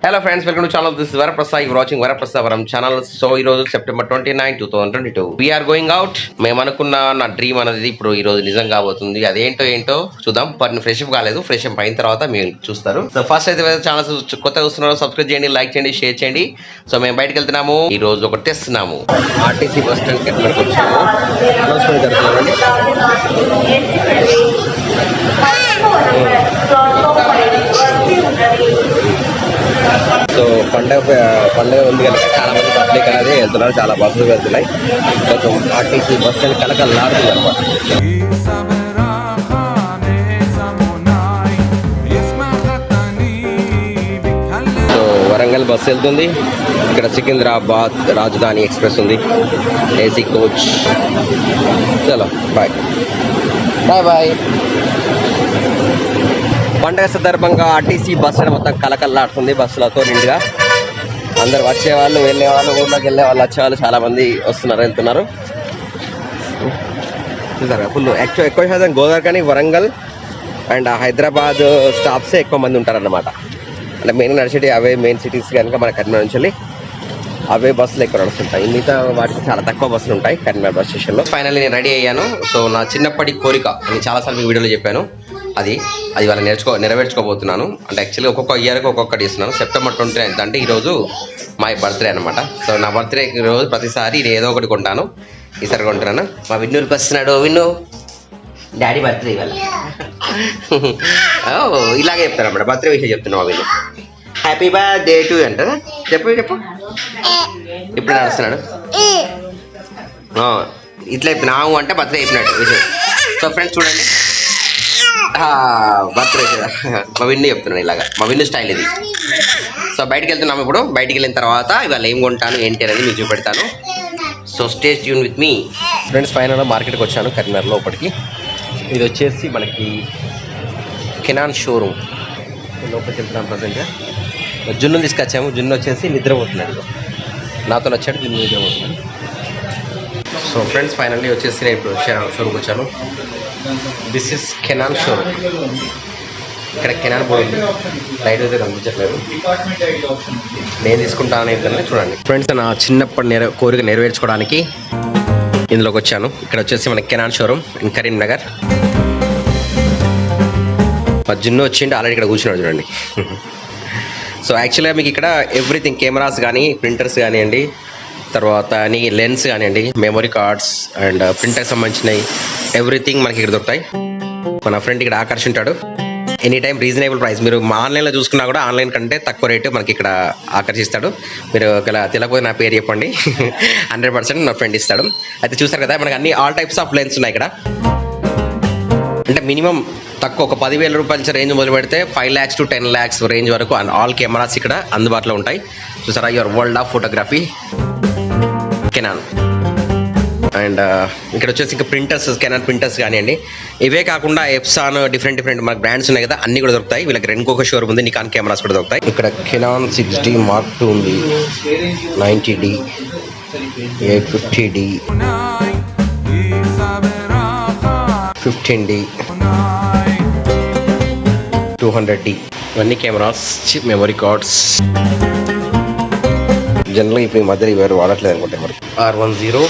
Hello friends, welcome to channel. This is Varaprasad. You are watching Varaprasad Varam channel. So ఈ రోజు September 29, 2022. We are going out. మేము అనుకున్న నా dream అనేది ఇప్పుడు ఈ రోజు నిజం కాబోతుంది. అదేంటో చూద్దాం. పని ఫ్రెష్ అప్ కాలేదు. ఫ్రెష్ అప్ అయిన తర్వాత మీరు చూస్తారు. సో ఫస్ట్ అయితే ఛానల్ కొత్తగా చూస్తున్నారో సబ్స్క్రైబ్ చేయండి, లైక్ చేయండి, షేర్ చేయండి. సో మేము బయటకు వెళ్తున్నాము. ఈ రోజు ఒక టెస్ట్ ఇస్తున్నాము. ఆర్టీసీ బస్ స్టాండ్ కి వచ్చాము. అనౌన్స్మెంట్ జరుగుతుందండి. సో పండగ ఉంది కనుక చాలా మంది పబ్లిక్ అనేది వెళ్తున్నారు, చాలా బస్సులు వెళ్తున్నాయి. కొంచెం ఆర్టీసీ బస్ స్టాండ్ కలకలాడుతుంది అనమాట. సో వరంగల్ బస్సు వెళ్తుంది. ఇక్కడ సికింద్రాబాద్ రాజధాని ఎక్స్ప్రెస్ ఉంది, ఏసీ కోచ్. చలో బాయ్ బాయ్ బాయ్. పండగ సందర్భంగా ఆర్టీసీ బస్సు మొత్తం కలకల్లాడుతుంది, బస్సులతో నిండుగా. అందరు వచ్చేవాళ్ళు, వెళ్ళే వాళ్ళు, ఊళ్ళోకి వెళ్ళే వాళ్ళు, వచ్చేవాళ్ళు చాలా మంది వస్తున్నారు, వెళ్తున్నారు. చూసారా ఫుల్. ఎక్కువ శాతం గోదావరి కానీ వరంగల్ అండ్ హైదరాబాద్ స్టాఫ్సే ఎక్కువ మంది ఉంటారన్నమాట. అంటే మెయిన్ నడిచేటి అవే మెయిన్ సిటీస్ కనుక మన కరీంనగర్ నుంచి అవే బస్సులు ఎక్కువ నడుస్తుంటాయి. మిగతా వాటికి చాలా తక్కువ బస్సులు ఉంటాయి కరీంనగర్ బస్ స్టేషన్లో. ఫైనల్లీ నేను రెడీ అయ్యాను. సో నా చిన్నప్పటి కోరిక నేను చాలాసార్లు వీడియోలో చెప్పాను, అది వాళ్ళ నెరవేర్చుకోబోతున్నాను. అంటే యాక్చువల్లీ ఒక్కొక్క ఇయర్కి ఒక్కొక్కటి ఇస్తున్నాను. September 29 అంటే ఈరోజు మా బర్త్డే అనమాట. సో నా బర్త్డే రోజు ప్రతిసారి నేను ఏదో ఒకటి కొంటాను. ఈసారి కొంటున్నాను. మా విన్నూరికి వస్తున్నాడు. విన్ను డాడీ బర్త్డే ఇవాళ. ఇలాగే చెప్తాను అన్నమాట, బర్త్డే విషయం చెప్తున్నాను. మా విన్ను హ్యాపీ బర్త్డే టు అంటారా? చెప్పు ఇప్పుడు నడుస్తున్నాడు. ఇట్లా చెప్పినావు అంటే బర్త్డే చెప్పినట్టు విషయం. సో ఫ్రెండ్స్ చూడండి, బర్త్డే మా విన్ను చెప్తున్నాను ఇలాగా. మా విన్ను స్టైల్ ఇది. సో బయటికి వెళ్తున్నాము. ఇప్పుడు బయటికి వెళ్ళిన తర్వాత ఇవాళ ఏం కొంటాను ఏంటి అనేది మీకు చూపెడతాను. So stay tune with me friends. ఫైనల్గా మార్కెట్కి వచ్చాను కరీంనగర్ లోపలికి. ఇది వచ్చేసి మనకి కెనాన్ షోరూమ్ లోపలికి వెళ్తున్నాం. ప్రజెంట్గా జున్ను తీసుకొచ్చాము. జున్ను వచ్చేసి నిద్రపోతున్నాడు, నాతో వచ్చాడు. జున్ను నిద్రపోతున్నాడు. సో ఫ్రెండ్స్ ఫైనల్లీ వచ్చేసి నేను ఇప్పుడు షోరూమ్కి వచ్చాను. This is Canon showroom. ఇక్కడ కెనాన్ బోర్డు ఉంది, లైట్ అయితే కనిపించట్లేదు. నేను తీసుకుంటాను ఏంటంటే చూడండి ఫ్రెండ్స్, నా చిన్నప్పటి కోరిక నెరవేర్చుకోవడానికి ఇందులోకి వచ్చాను. ఇక్కడ వచ్చేసి మనకి కెనాన్ షోరూమ్ ఇన్ కరీంనగర్. మా జున్ను వచ్చిండు, ఆల్రెడీ ఇక్కడ కూర్చున్నాడు చూడండి. సో యాక్చువల్గా మీకు ఇక్కడ ఎవ్రీథింగ్, కెమెరాస్ కానీ, ప్రింటర్స్ కానివ్వండి, తర్వాత లెన్స్ కానివ్వండి, మెమరీ కార్డ్స్ అండ్ ప్రింటర్కి సంబంధించినవి ఎవ్రీథింగ్ మనకి ఇక్కడ దొరుకుతాయి. మన ఫ్రెండ్ ఇక్కడ ఆకర్షింటాడు. Any time reasonable price. మీరు ఆన్లైన్లో చూసుకున్నా కూడా ఆన్లైన్ కంటే తక్కువ రేటు మనకి ఇక్కడ ఆకర్షిస్తాడు. మీరు ఒకవేళ తెలియకపోతే నా పేరు చెప్పండి, 100% నా ఫ్రెండ్ ఇస్తాడు. అయితే చూస్తారు కదా, మనకి అన్ని ఆల్ టైప్స్ ఆఫ్ లెన్స్ ఉన్నాయి ఇక్కడ. అంటే మినిమం తక్కువ ఒక 10,000 రూపాయల రేంజ్ మొదలు పెడితే 5 lakhs to 10 lakhs రేంజ్ వరకు ఆల్ కెమెరాస్ ఇక్కడ అందుబాటులో ఉంటాయి. చూసారా, your world of photography Canon. And ఇక్కడ వచ్చేసి ఇంకా ప్రింటర్స్, కెనాన్ ప్రింటర్స్ కానివ్వండి. ఇవే కాకుండా ఎప్సాన్ డిఫరెంట్ మనకు బ్రాండ్స్ ఉన్నాయి కదా, అన్ని కూడా దొరుకుతాయి. వీళ్ళకి ఇంకొక షోరూమ్ ఉంది, నికాన్ కెమెరాస్ కూడా దొరుకుతాయి. ఇక్కడ కెనాన్ 6D Mark II ఉంది, 90D, 850D, 15D, 200D. ఇవన్నీ కెమెరాస్, చిప్ మెమరీ కార్డ్స్. జనరల్గా ఇప్పుడు ఈ మధ్య ఇవారు వాడట్లేదు అనుకుంటే మరి. R10,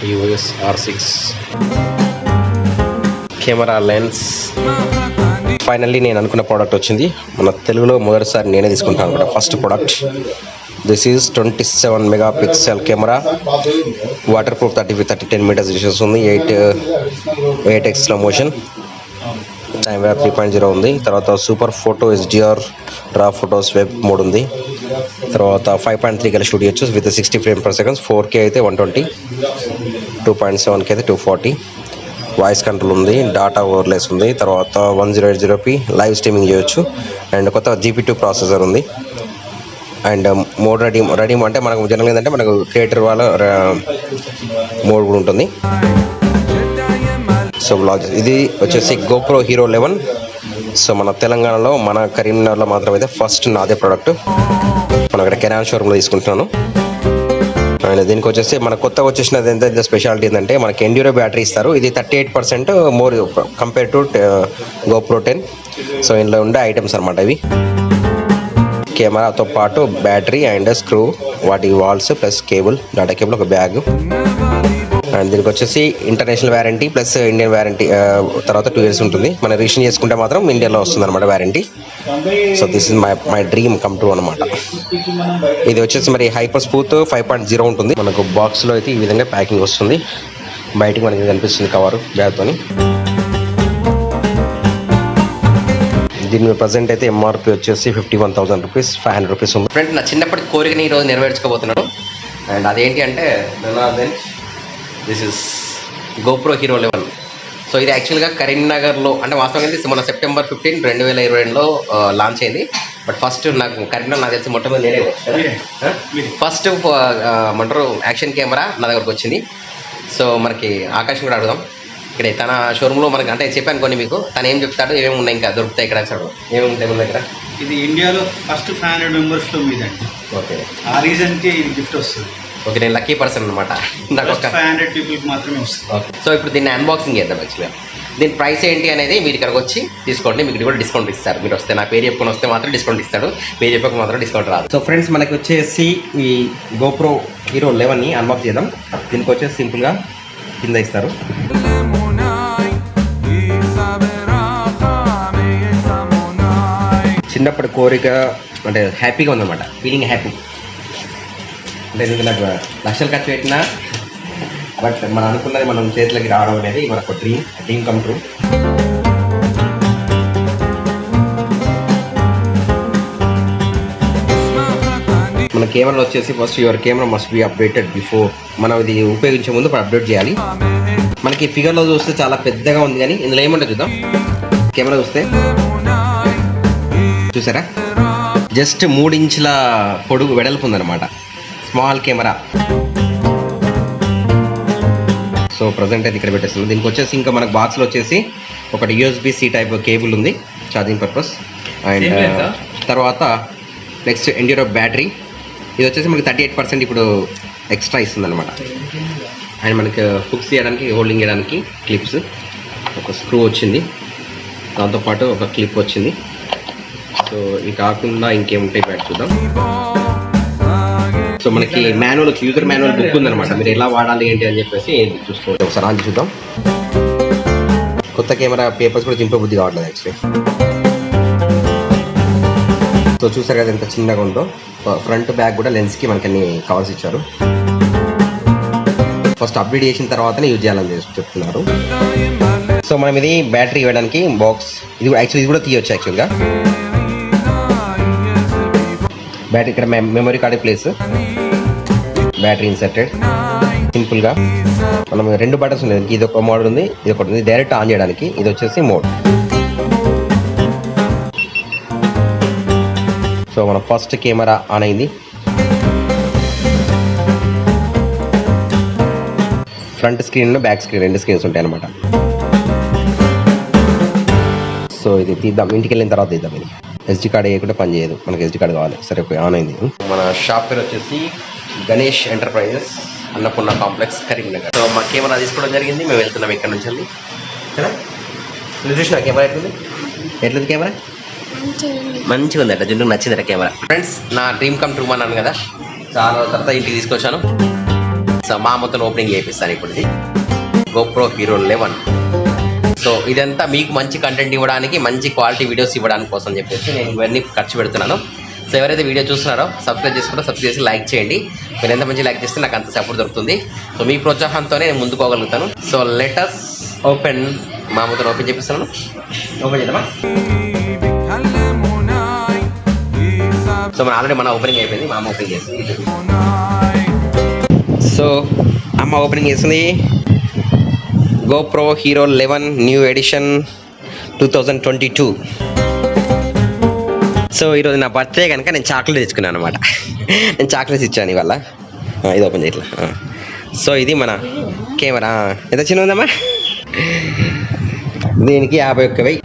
EOS R6 camera lens. Finally నేను అనుకున్న ప్రోడక్ట్ వచ్చింది. మన తెలుగులో మొదటిసారి నేనే తీసుకుంటాను అనమాట. First product this is 27 megapixel camera, waterproof, 30-10 meters distance ఉంది, 8x slow motion, time lapse 3.0 ఉంది. తర్వాత super photo HDR raw photos web mode ఉంది. తర్వాత 5.3 గల స్టూడియో వచ్చి with 60 frames per second, 4K అయితే 120, 2.7K అయితే 240. వాయిస్ కంట్రోల్ ఉంది, డాటా ఓవర్లేస్ ఉంది. తర్వాత 1080p లైవ్ స్ట్రీమింగ్ చేయొచ్చు. అండ్ కొత్త GP2 ప్రాసెసర్ ఉంది. అండ్ మోడ్ రెడీమ్ అంటే మనకు జనరల్గా ఏంటంటే మనకు క్రియేటర్ వాళ్ళ మోడ్ కూడా ఉంటుంది. సో ఇది వచ్చేసి GoPro Hero 11. సో మన తెలంగాణలో, మన కరీంనగర్లో మాత్రం అయితే ఫస్ట్ నాదే ప్రోడక్ట్. మనం ఇక్కడ కెనాన్ షోరూమ్లో తీసుకుంటున్నాను. అండ్ దీనికి వచ్చేసి మన కొత్తగా వచ్చేసినది ఎంత స్పెషాలిటీ ఏంటంటే మనకి ఎండ్యూరో బ్యాటరీ ఇస్తారు. ఇది 38% more compare to GoPro 10. So ఇందులో ఉండే ఐటమ్స్ అనమాట ఇవి. కెమెరాతో పాటు బ్యాటరీ అండ్ స్క్రూ, వాటి వాల్స్ ప్లస్ కేబుల్, డాటా కేబుల్, ఒక బ్యాగ్. అండ్ దీనికి వచ్చేసి international warranty plus Indian warranty తర్వాత 2 years ఉంటుంది. మనం రిజిస్ట్రేషన్ చేసుకుంటే మాత్రం ఇండియాలో వస్తుంది అనమాట warranty. So this is my dream come true అనమాట. ఇది వచ్చేసి మరి హైపర్ స్మూత్ 5.0 ఉంటుంది. మనకు బాక్స్లో అయితే ఈ విధంగా ప్యాకింగ్ వస్తుంది. బయటికి మనకి కనిపిస్తుంది కవర్ బ్యాగ్తోని. దీని ప్రజెంట్ అయితే ఎంఆర్పి వచ్చేసి 51,000 రూపీస్, 500 రూపీస్ ఉంది. ఫ్రెండ్, నా చిన్నప్పటి కోరికని ఈరోజు నెరవేర్చుకోబోతున్నాను. అండ్ అదేంటి అంటే this is GoPro hero 11. So ఇది యాక్చువల్గా కరీంనగర్లో, అంటే వాస్తవంగా ఇది మన September 15, 2022లో లాంచ్ అయింది. బట్ ఫస్ట్ నాకు కరీంనగర్ నాకు తెలిసి మొట్టమొదటి నేనే ఫస్ట్ ఏమంటారు యాక్షన్ కెమెరా నా దగ్గరకు వచ్చింది. సో మనకి ఆకాశం కూడా అడుగుదాం. ఇక్కడ తన షోరూంలో మనకి అంటే చెప్పాను కొన్ని మీకు, తను ఏం చెప్తాడు, ఏమేమి ఉన్నాయి ఇంకా దొరుకుతాయి ఇక్కడ అసలు ఏమేమి ఉంటాయి మన దగ్గర. ఇది ఇండియాలో ఫస్ట్ 500 మెంబర్స్లో మీదండి. ఓకే, ఆ రీజన్కి ఇది గిఫ్ట్ వస్తుంది. ఓకే, నేను లక్కీ పర్సన్ అనమాట. నాకు ఒక 500 పీపుల్కి మాత్రమే వస్తుంది. ఓకే, సో ఇప్పుడు దీన్ని అన్బాక్సింగ్ చేద్దాం. యాక్చువల్గా దీని ప్రైస్ ఏంటి అనేది మీరు ఇక్కడికి వచ్చి తీసుకోండి. మీకు కూడా డిస్కౌంట్ ఇస్తారు. మీరు వస్తే నా పేరు చెప్పుకొని వస్తే మాత్రం డిస్కౌంట్ ఇస్తాడు, పేరు చెప్పక మాత్రం డిస్కౌంట్ రాదు. సో ఫ్రెండ్స్, మనకి వచ్చేసి ఈ గోప్రో హీరో 11ని అన్బాక్స్ చేద్దాం. దీనికి వచ్చేసి సింపుల్గా కింద ఇస్తారు. చిన్నప్పటి కోరిక అంటే హ్యాపీగా ఉందన్నమాట, ఫీలింగ్ హ్యాపీ. అంటే నాకు లక్షలు ఖర్చు పెట్టినా బట్ మనం అనుకున్నది మనం చేతులకి రావడం అనేది మనకు డ్రీమ్ కమ్ ట్రూ. మన కెమెరాలో వచ్చేసి first your camera must be updated before. మనం ఇది ఉపయోగించే ముందు అప్డేట్ చేయాలి. మనకి ఫిగర్లో చూస్తే చాలా పెద్దగా ఉంది, కానీ ఇందులో ఏమంటే చూద్దాం. కెమెరా చూస్తే చూసారా, జస్ట్ 3 ఇంచుల పొడుగు వెడల్పు ఉందన్నమాట, స్మాల్ కెమెరా. సో ప్రజెంట్ అయితే ఇక్కడ పెట్టేస్తున్నాం. దీనికి వచ్చేసి ఇంకా మనకు బాక్స్లో వచ్చేసి ఒకటి USB-C టైప్ కేబుల్ ఉంది, ఛార్జింగ్ పర్పస్. అండ్ తర్వాత నెక్స్ట్ ఎండ్యూరో బ్యాటరీ. ఇది వచ్చేసి మనకి 38% ఇప్పుడు ఎక్స్ట్రా ఇస్తుంది అనమాట. అండ్ మనకి హుక్స్ చేయడానికి, హోల్డింగ్ చేయడానికి క్లిప్స్, ఒక స్క్రూ వచ్చింది, దాంతోపాటు ఒక క్లిప్ వచ్చింది. సో ఇది కాకుండా ఇంకేముంటాయి బ్యాట్ చూద్దాం. సో మనకి మాన్యువల్, యూజర్ మాన్యువల్ బుక్ ఉందన్నమాట, మీరు ఎలా వాడాలి ఏంటి అని చెప్పేసి చూసుకోవచ్చు. ఒకసారి ఆన్ చూద్దాం. కొత్త కెమెరా పేపర్స్ కూడా చింపే బుద్ధి కావట్లేదు యాక్చువల్లీ. సో చూసారు కదా ఎంత చిన్నగా ఉందో. ఫ్రంట్ బ్యాక్ కూడా లెన్స్కి మనకి అన్ని కవర్స్ ఇచ్చారు. ఫస్ట్ అప్డేట్ చేసిన తర్వాతనే యూజ్ చేయాలని చెప్తున్నారు. సో మనం ఇది బ్యాటరీ ఇవ్వడానికి బాక్స్, ఇది యాక్చువల్లీ ఇది కూడా తీయొచ్చు యాక్చువల్గా. బ్యాటరీ ఇక్కడ memory card place, battery inserted. సింపుల్గా మనం 2 బటన్స్ ఉన్నాయి. ఇది ఒక మోడ్ ఉంది, ఇది ఒకటి ఉంది డైరెక్ట్ ఆన్ చేయడానికి. ఇది వచ్చేసి మోడ్. సో మన ఫస్ట్ కెమెరా ఆన్ అయింది. Front screen, back screen, 2 screens ఉంటాయి అన్నమాట. సో ఇది తీద్దాం, ఇంటికి వెళ్ళిన తర్వాత తీద్దాం. ఇది SD కార్డ్ వేయకుండా పని చేయదు, మనకి SD కార్డ్ కావాలి. సరే ఓకే, ఆన్ అయింది. మన షాప్ పేరు వచ్చేసి Ganesh enterprises, Annapurna complex, Karimnagar. So మా కెమెరా తీసుకోవడం జరిగింది, మేము వెళ్తున్నాం ఇక్కడ నుంచి వెళ్ళి. కదా నువ్వు చూసిన కెమెరా ఎట్లుంది కెమెరా? మంచిగా ఉంది అట్లా, జున్నుకు నచ్చింది కెమెరా. ఫ్రెండ్స్, నా డ్రీమ్ కమ్ ట్రూ అన్నాను కదా, చాలా తర్వాత ఇంటికి తీసుకొచ్చాను. సో మా మొత్తం ఓపెనింగ్ చేపిస్తాను ఇప్పుడు. ఇది గోప్రో హీరో 11. సో ఇదంతా మీకు మంచి కంటెంట్ ఇవ్వడానికి, మంచి క్వాలిటీ వీడియోస్ ఇవ్వడానికి కోసం చెప్పేసి నేను ఇవన్నీ ఖర్చు పెడుతున్నాను. సో ఎవరైతే వీడియో చూస్తున్నారో సబ్స్క్రైబ్ చేసుకుంటారో సబ్స్క్రైబ్ చేసి లైక్ చేయండి. మీరు ఎంత మంచి లైక్ చేస్తే నాకు అంత సపోర్ట్ దొరుకుతుంది. సో మీ ప్రోత్సాహంతోనే నేను ముందుకోగలుగుతాను. సో లెటస్ ఓపెన్, మా మొత్తం ఓపెన్ చేపిస్తున్నాను. ఓపెన్ చేద్దామా? సో మన ఆల్రెడీ మన ఓపెనింగ్ అయిపోయింది, మా అమ్మ ఓపెనింగ్ చేస్తుంది. సో అమ్మ ఓపెనింగ్ చేస్తుంది. GoPro hero 11 new edition 2022. So ఈరోజు నా బర్త్డే కనుక నేను చాక్లెట్ తెచ్చుకున్నాను అనమాట. నేను చాక్లెట్స్ ఇచ్చాను ఇవాళ. ఇది ఓపెన్ చేయట్లా. సో ఇది మన కెమెరా. ఎంత చిన్న ఉందమ్మా? దీనికి 51,000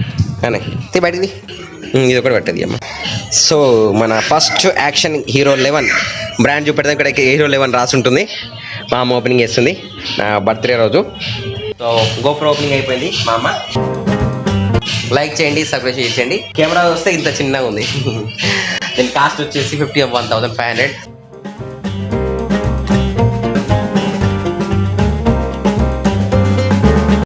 అనే బయటికి. ఇది ఒకటి పెట్టది అమ్మ. సో మన ఫస్ట్ యాక్షన్ హీరో 11 బ్రాండ్ చూపెడతాం. ఇక్కడ హీరో 11 రాసి ఉంటుంది. మా అమ్మ ఓపెనింగ్ చేస్తుంది నా బర్త్డే రోజు. సో గోప్రో ఓపెనింగ్ అయిపోయింది. మా అమ్మ లైక్ చేయండి, సబ్స్క్రైబ్ చేయండి. కెమెరా వస్తే ఇంత చిన్నగా ఉంది. దీని కాస్ట్ వచ్చేసి 1,500.